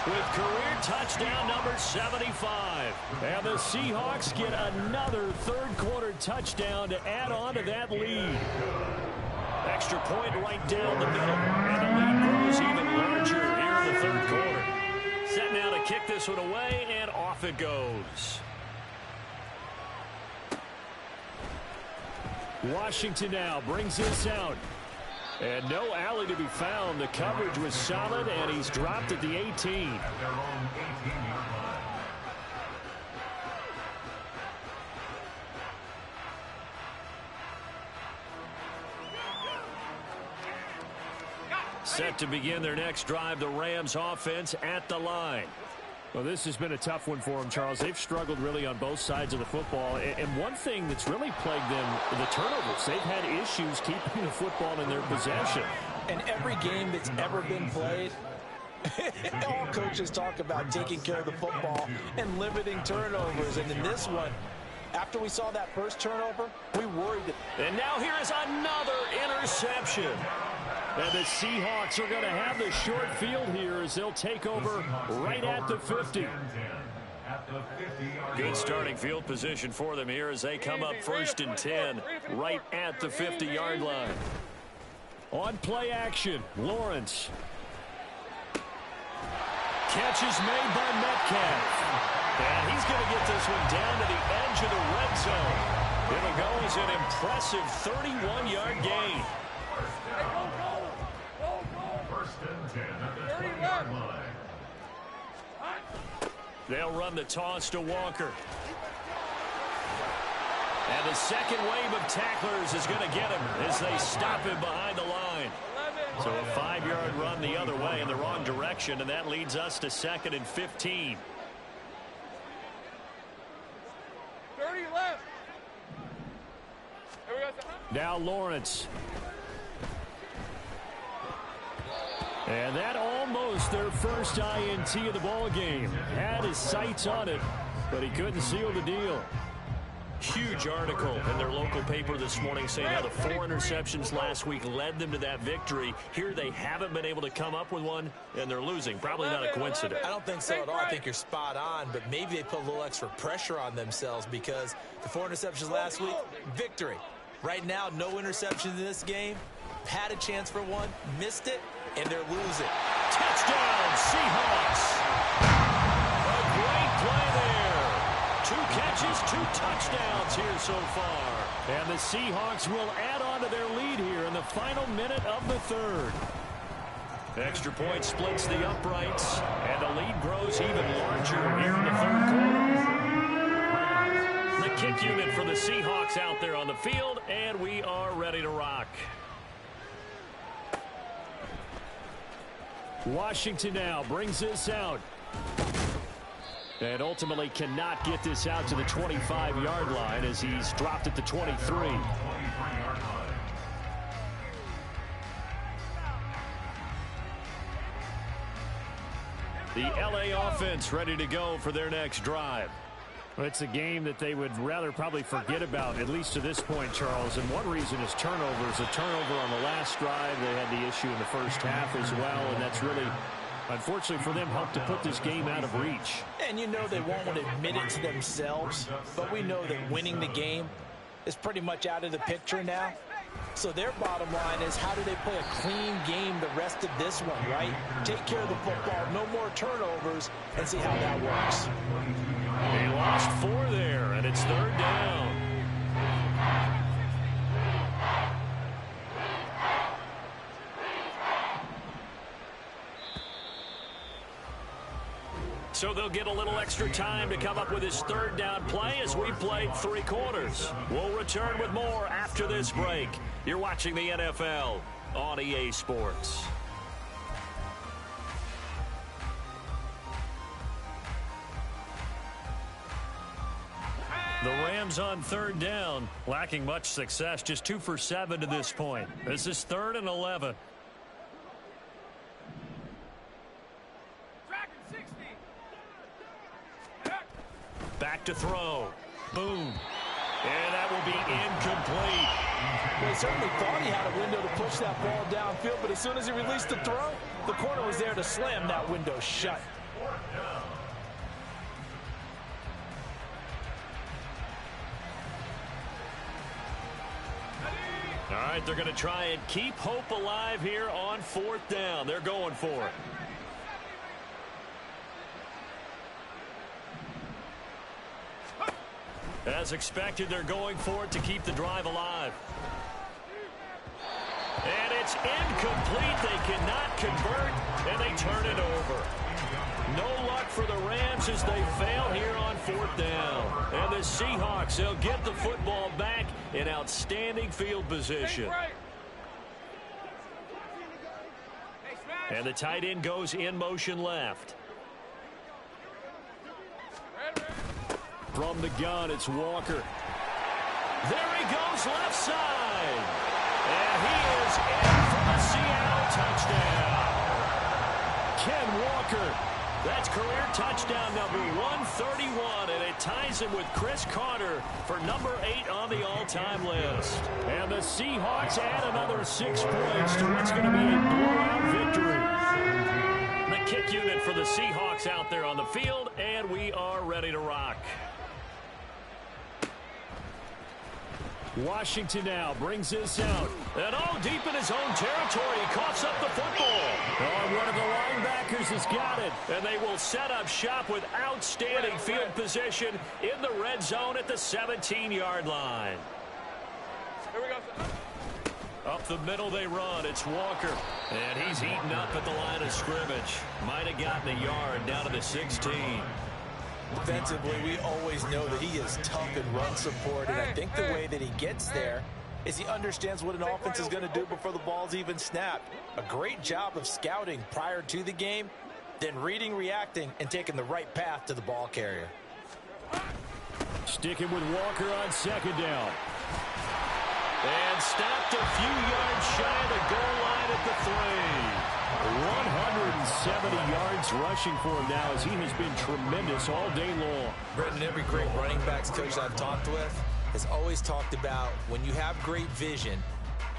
with career touchdown number 75. And the Seahawks get another 3rd quarter touchdown to add on to that lead. Extra point right down the middle. And the lead grows even larger here in the third quarter. Set now to kick this one away, and off it goes. Washington now brings this out. And no alley to be found. The coverage was solid, and he's dropped at the 18. At their own 18-yard line. Set to begin their next drive, the Rams offense at the line. Well, this has been a tough one for them, Charles. They've struggled really on both sides of the football. And one thing that's really plagued them, the turnovers. They've had issues keeping the football in their possession. And every game that's ever been played, all coaches talk about taking care of the football and limiting turnovers. And in this one, after we saw that first turnover, we worried. And now here is another interception. And the Seahawks are going to have the short field here as they'll take over right at the 50. Good starting field position for them here as they come up 1st and 10 right at the 50-yard line. On play action, Lawrence. Catch is made by Metcalf. And he's going to get this one down to the edge of the red zone. It'll go as an impressive 31-yard gain. They'll run the toss to Walker. And the second wave of tacklers is going to get him as they stop him behind the line. So a 5-yard run the other way in the wrong direction, and that leads us to 2nd and 15. 30 left. Here we go. Now Lawrence. And that almost their first INT of the ball game. Had his sights on it, but he couldn't seal the deal. Huge article in their local paper this morning saying how the 4 interceptions last week led them to that victory. Here they haven't been able to come up with one, and they're losing. Probably not a coincidence. I don't think so at all. I think you're spot on, but maybe they put a little extra pressure on themselves because the 4 interceptions last week, victory. Right now, no interceptions in this game. Had a chance for one, missed it, and they're losing. Touchdown, Seahawks. A great play there. 2 catches, 2 touchdowns here so far. And the Seahawks will add on to their lead here in the final minute of the third. Extra point splits the uprights, and the lead grows even larger here in the third quarter. The kick unit for the Seahawks out there on the field, and we are ready to rock. Washington now brings this out. And ultimately cannot get this out to the 25-yard line as he's dropped at the 23. The LA offense ready to go for their next drive. Well, it's a game that they would rather probably forget about, at least to this point, Charles. And one reason is turnovers. A turnover on the last drive. They had the issue in the first half as well, and that's really, unfortunately for them, helped to put this game out of reach. And you know they won't want to admit it to themselves, but we know that winning the game is pretty much out of the picture now. So their bottom line is, how do they play a clean game the rest of this one, right? Take care of the football, no more turnovers, and see how that works. They lost 4 there, and it's 3rd down. So they'll get a little extra time to come up with his 3rd down play as we played 3 quarters. We'll return with more after this break. You're watching the NFL on EA Sports. The Rams on 3rd down, lacking much success, just 2 for 7 to this point. This is 3rd and 11. Back to throw. Boom. And that will be incomplete. Well, he certainly thought he had a window to push that ball downfield, but as soon as he released the throw, the corner was there to slam that window shut. All right, they're going to try and keep hope alive here on 4th down. They're going for it. As expected, they're going for it to keep the drive alive. And it's incomplete. They cannot convert, and they turn it over. No luck for the Rams as they fail here on 4th down. And the Seahawks, they'll get the football back in outstanding field position. And the tight end goes in motion left. From the gun, it's Walker. There he goes left side. And he is in for the Seattle touchdown. Ken Walker. That's career touchdown number 131, and it ties him with Chris Carter for number 8 on the all-time list. And the Seahawks add another 6 points to what's going to be a blowout victory. The kick unit for the Seahawks out there on the field, and we are ready to rock. Washington now brings this out. And all deep in his own territory, he coughs up the football. Oh, one of the linebackers has got it. And they will set up shop with outstanding field position in the red zone at the 17-yard line. Here we go. Up the middle they run. It's Walker. And he's eaten up at the line of scrimmage. Might have gotten a yard down to the 16. Defensively, we always know that he is tough in run support, and I think the way that he gets there is he understands what an offense is going to do before the ball's even snapped. A great job of scouting prior to the game, then reading, reacting, and taking the right path to the ball carrier. Sticking with Walker on 2nd down. And stopped a few yards shy of the goal line at the 3. 170 yards rushing for him now as he has been tremendous all day long. Brendan, every great running backs coach I've talked with has always talked about when you have great vision,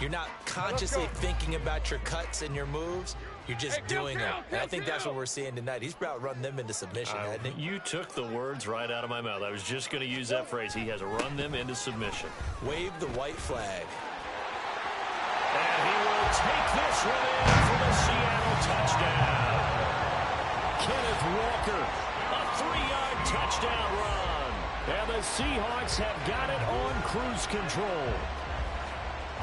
you're not consciously thinking about your cuts and your moves. You're just doing them. And I think that's what we're seeing tonight. He's about run them into submission, hasn't he? You took the words right out of my mouth. I was just going to use that phrase. He has run them into submission. Wave the white flag. And he will take this one in for the Seattle touchdown. Kenneth Walker, a 3-yard touchdown run. And the Seahawks have got it on cruise control.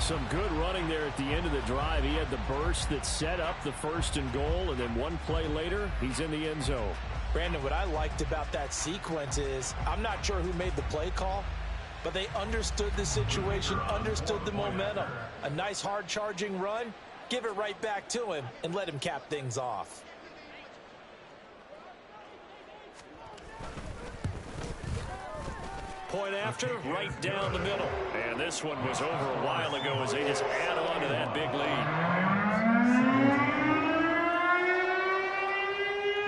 Some good running there at the end of the drive. He had the burst that set up the 1st and goal, and then one play later, he's in the end zone. Brandon, what I liked about that sequence is I'm not sure who made the play call, but they understood the situation, understood the momentum. A nice hard-charging run, give it right back to him, and let him cap things off. Point after, right down the middle. And this one was over a while ago as they just add on to that big lead.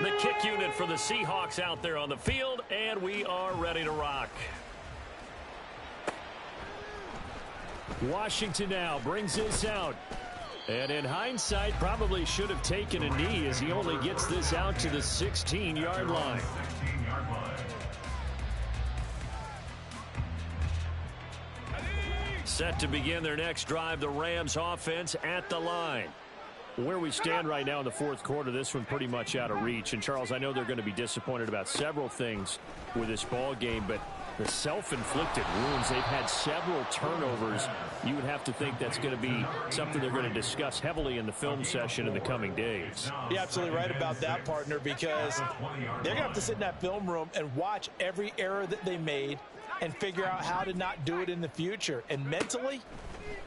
The kick unit for the Seahawks out there on the field, and we are ready to rock. Washington now brings this out. And in hindsight, probably should have taken a knee as he only gets this out to the 16-yard line. Set to begin their next drive, the Rams offense at the line. Where we stand right now in the 4th quarter, this one pretty much out of reach. And, Charles, I know they're going to be disappointed about several things with this ball game, but the self-inflicted wounds, they've had several turnovers. You would have to think that's going to be something they're going to discuss heavily in the film session in the coming days. You're absolutely right about that, partner, because they're going to have to sit in that film room and watch every error that they made and figure out how to not do it in the future. And mentally,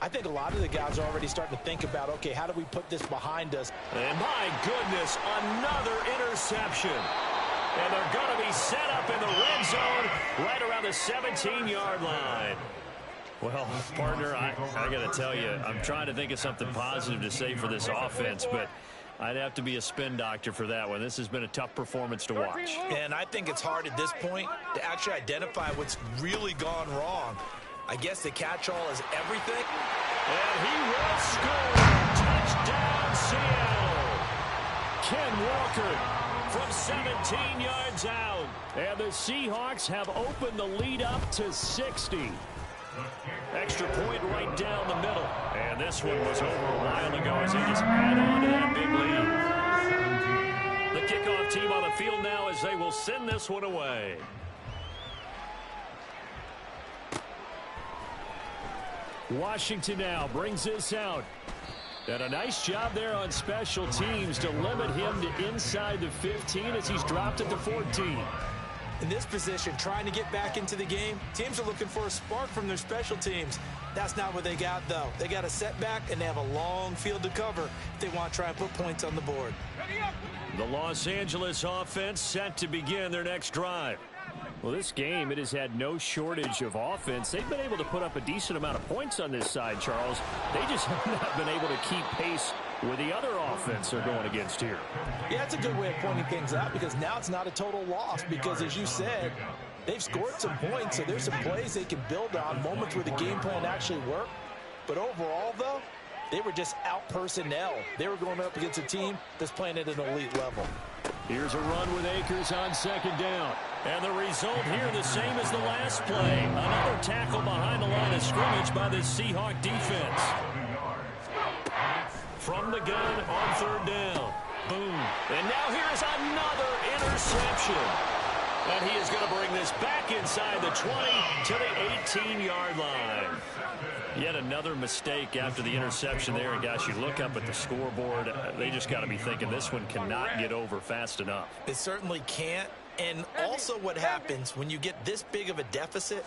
I think a lot of the guys are already starting to think about, okay, how do we put this behind us? And my goodness, another interception. And they're going to be set up in the red zone right around the 17-yard line. Well, partner, I got to tell you, I'm trying to think of something positive to say for this offense, but I'd have to be a spin doctor for that one. This has been a tough performance to watch. And I think it's hard at this point to actually identify what's really gone wrong. I guess the catch-all is everything. And he will score. Touchdown, Seattle. Ken Walker from 17 yards out. And the Seahawks have opened the lead up to 60. Extra point right down the middle. And this one was over a while ago as they just add on to that big lead. The kickoff team on the field now as they will send this one away. Washington now brings this out. And a nice job there on special teams to limit him to inside the 15 as he's dropped at the 14. In this position, trying to get back into the game, teams are looking for a spark from their special teams. That's not what they got, though. They got a setback, and they have a long field to cover if they want to try and put points on the board. The Los Angeles offense set to begin their next drive. Well, this game, it has had no shortage of offense. They've been able to put up a decent amount of points on this side, Charles. They just have not been able to keep pace with the other offense they're going against here. Yeah, it's a good way of pointing things out because now it's not a total loss because, as you said, they've scored some points, so there's some plays they can build on, moments where the game plan actually worked. But overall, though, they were just out-personnel. They were going up against a team that's playing at an elite level. Here's a run with Akers on second down. And the result here the same as the last play. Another tackle behind the line of scrimmage by the Seahawk defense. From the gun on third down. Boom. And now here's another interception. And he is going to bring this back inside the 20 to the 18-yard line. Yet another mistake after the interception there. And, gosh, you look up at the scoreboard. They just got to be thinking this one cannot get over fast enough. It certainly can't. And also what happens when you get this big of a deficit,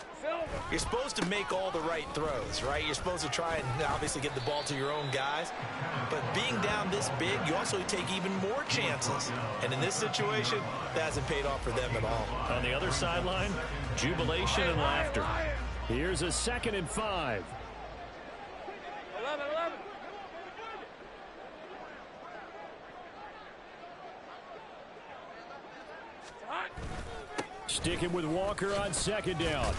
you're supposed to make all the right throws, right? You're supposed to try and obviously get the ball to your own guys. But being down this big, you also take even more chances. And in this situation, that hasn't paid off for them at all. On the other sideline, jubilation and laughter. Here's a 2nd and 5. 11. Sticking with Walker on second down.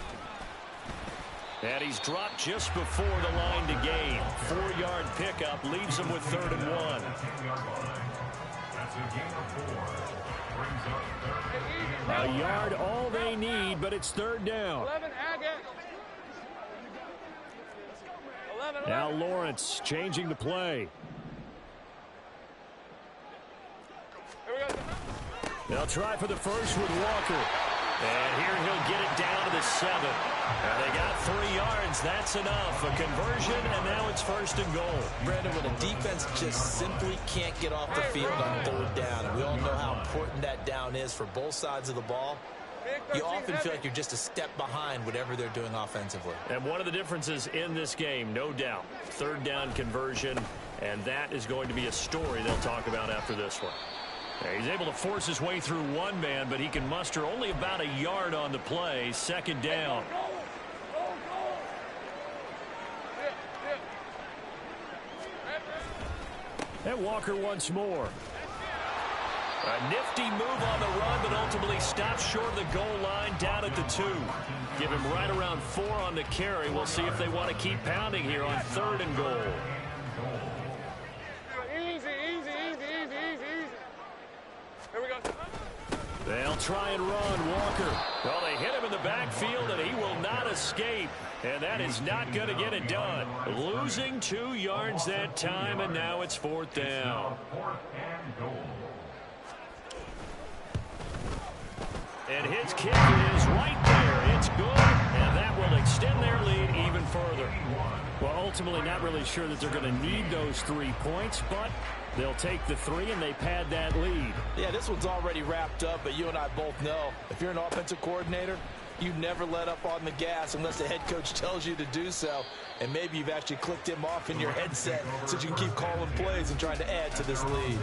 And he's dropped just before the line to gain. 4-yard pickup leaves him with 3rd and 1. A yard all they need, but it's 3rd down. 11, Now Lawrence changing the play. Here we go. They'll try for the first with Walker. And here he'll get it down to the 7. And they got 3 yards. That's enough. A conversion, and now it's 1st and goal. Brandon, when a defense just simply can't get off the field on 3rd down, and we all know how important that down is for both sides of the ball, you often feel like you're just a step behind whatever they're doing offensively. And one of the differences in this game, no doubt, 3rd down conversion, and that is going to be a story they'll talk about after this one. He's able to force his way through one man, but he can muster only about a yard on the play. 2nd down. And Walker once more. A nifty move on the run, but ultimately stops short of the goal line down at the 2. Give him right around 4 on the carry. We'll see if they want to keep pounding here on 3rd and goal. Easy. Here we go. They'll try and run Walker. Well, they hit him in the backfield, and he will not escape. And that is not going to get it done. Losing 2 yards that time, and now it's 4th down. And his kick is right there. It's good, and that will extend their lead even further. Well, ultimately not really sure that they're going to need those 3 points, but they'll take the 3 and they pad that lead. Yeah, this one's already wrapped up, but you and I both know if you're an offensive coordinator, you never let up on the gas unless the head coach tells you to do so. And maybe you've actually clicked him off in your headset so you can keep calling plays and trying to add to this lead.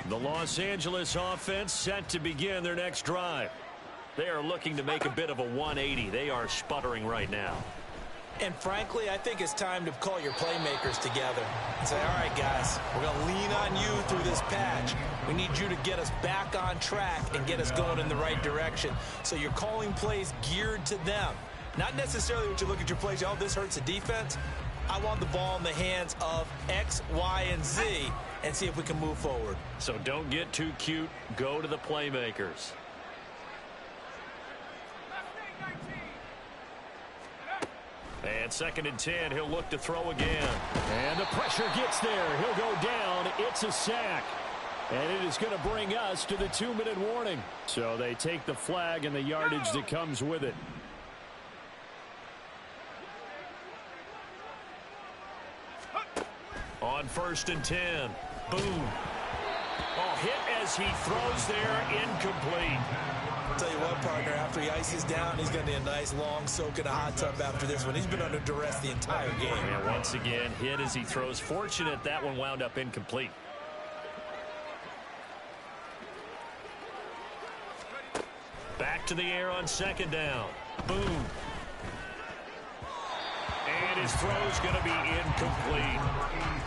The Los Angeles offense set to begin their next drive. They are looking to make a bit of a 180. They are sputtering right now. And frankly, I think it's time to call your playmakers together and say, all right, guys, we're going to lean on you through this patch. We need you to get us back on track and get us going in the right direction. So you're calling plays geared to them. Not necessarily what you look at your plays, oh, this hurts the defense. I want the ball in the hands of X, Y, and Z and see if we can move forward. So don't get too cute. Go to the playmakers. And 2nd and 10, he'll look to throw again. And the pressure gets there. He'll go down. It's a sack. And it is going to bring us to the 2-minute warning. So they take the flag and the yardage that comes with it. On 1st and 10. Boom. Oh, hit as he throws there, incomplete. I'll tell you what, partner, after he ices down, he's going to need a nice long soak in a hot tub after this one. He's been under duress the entire game. And once again, hit as he throws. Fortunate that one wound up incomplete. Back to the air on 2nd down. Boom. And his throw's going to be incomplete.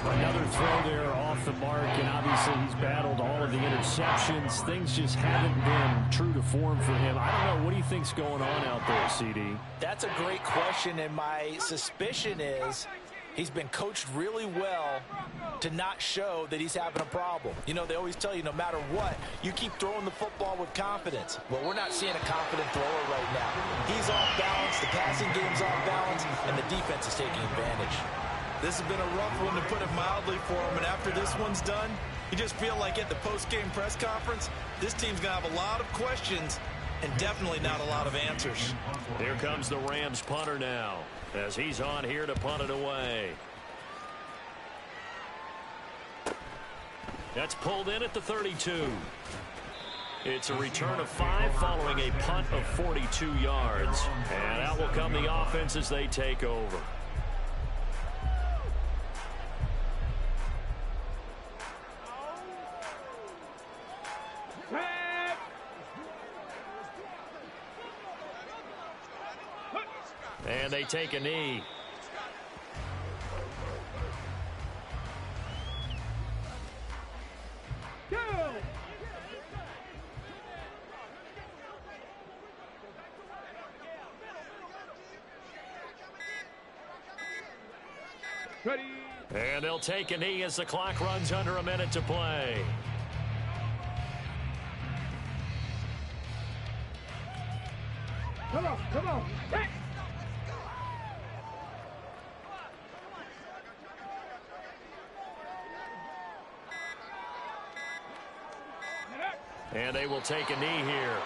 Another throw there off the mark, and obviously he's battled all of the interceptions. Things just haven't been true to form for him. I don't know. What do you think's going on out there, CD? That's a great question, and my suspicion is he's been coached really well to not show that he's having a problem. You know, they always tell you no matter what, you keep throwing the football with confidence. Well, we're not seeing a confident thrower right now. He's off balance, the passing game's off balance, and the defense is taking advantage. This has been a rough one, to put it mildly, for him, and after this one's done, you just feel like at the post-game press conference, this team's going to have a lot of questions and definitely not a lot of answers. Here comes the Rams punter now, as he's on here to punt it away. That's pulled in at the 32. It's a return of 5 following a punt of 42 yards. And out will come the offense as they take over. And they take a knee. Ready. And they'll take a knee as the clock runs under a minute to play. Come on, come on. Hey. And they will take a knee here.